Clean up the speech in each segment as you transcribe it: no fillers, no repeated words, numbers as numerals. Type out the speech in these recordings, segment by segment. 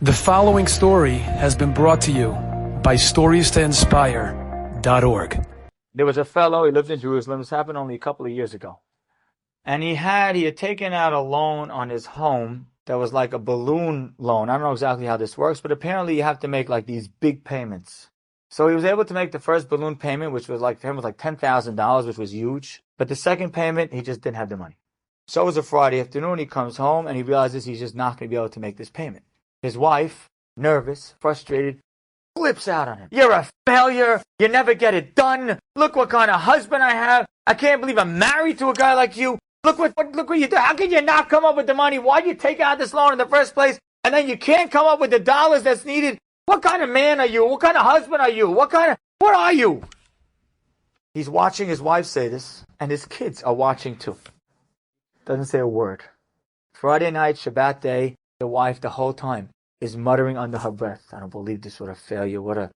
The following story has been brought to you by StoriesToInspire.org. There was a fellow, he lived in Jerusalem. This happened only a couple of years ago. And he had taken out a loan on his home that was like a balloon loan. I don't know exactly how this works, but apparently you have to make like these big payments. So he was able to make the first balloon payment, which was like, for him was like $10,000, which was huge. But the second payment, he just didn't have the money. So it was a Friday afternoon. He comes home and he realizes he's just not going to be able to make this payment. His wife, nervous, frustrated, flips out on him. You're a failure. You never get it done. Look what kind of husband I have. I can't believe I'm married to a guy like you. Look what you do. How can you not come up with the money? Why'd you take out this loan in the first place? And then you can't come up with the dollars that's needed. What kind of man are you? What kind of husband are you? What are you? He's watching his wife say this, and his kids are watching too. Doesn't say a word. Friday night, Shabbat day, the wife the whole time is muttering under her breath, I don't believe this, what a failure, what a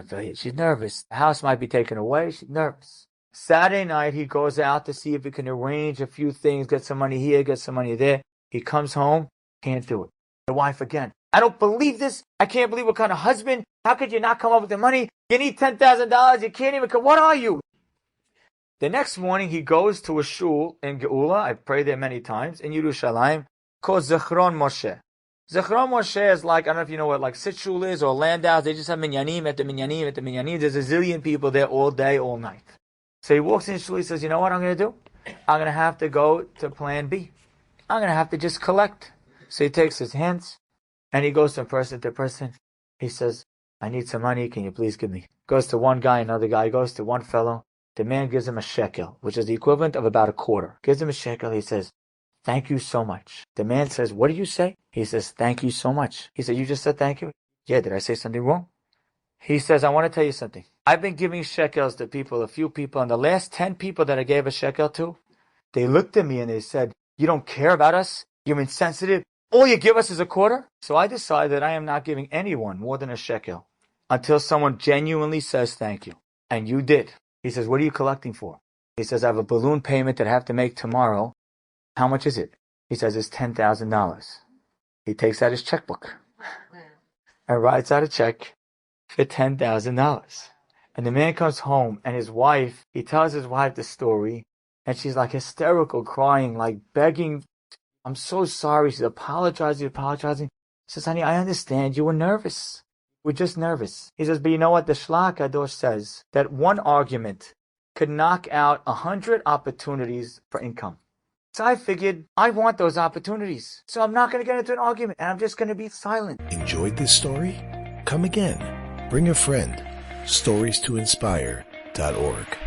failure. She's nervous. The house might be taken away. She's nervous. Saturday night, he goes out to see if he can arrange a few things, get some money here, get some money there. He comes home, can't do it. The wife again, I don't believe this. I can't believe what kind of husband. How could you not come up with the money? You need $10,000. You can't even come. What are you? The next morning, he goes to a shul in Geula. I've prayed there many times in Yerushalayim, called Zechron Moshe. Zechron Moshe is like, I don't know if you know what like Sit-Shul is or Landau's. They just have minyanim at the minyanim. There's a zillion people there all day, all night. So he walks in the shul, he says, you know what I'm going to do? I'm going to have to go to plan B. I'm going to have to just collect. So he takes his hands and he goes from person to person. He says, I need some money. Can you please give me? Goes to one guy, another guy. Goes to one fellow. The man gives him a shekel, which is the equivalent of about a quarter. Gives him a shekel. He says, thank you so much. The man says, what did you say? He says, thank you so much. He said, you just said thank you? Yeah, did I say something wrong? He says, I want to tell you something. I've been giving shekels to people, a few people, and the last 10 people that I gave a shekel to, they looked at me and they said, you don't care about us? You're insensitive? All you give us is a quarter? So I decided I am not giving anyone more than a shekel until someone genuinely says thank you. And you did. He says, what are you collecting for? He says, I have a balloon payment that I have to make tomorrow. How much is it? He says, it's $10,000. He takes out his checkbook and writes out a check for $10,000. And the man comes home and his wife, he tells his wife the story and she's like hysterical, crying, like begging, I'm so sorry. She's apologizing. He says, honey, I understand you were nervous. We're just nervous. He says, but you know what? The Shlach Kadosh says that one argument could knock out 100 opportunities for income. So I figured I want those opportunities. So I'm not going to get into an argument and I'm just going to be silent. Enjoyed this story? Come again. Bring a friend. StoriesToInspire.org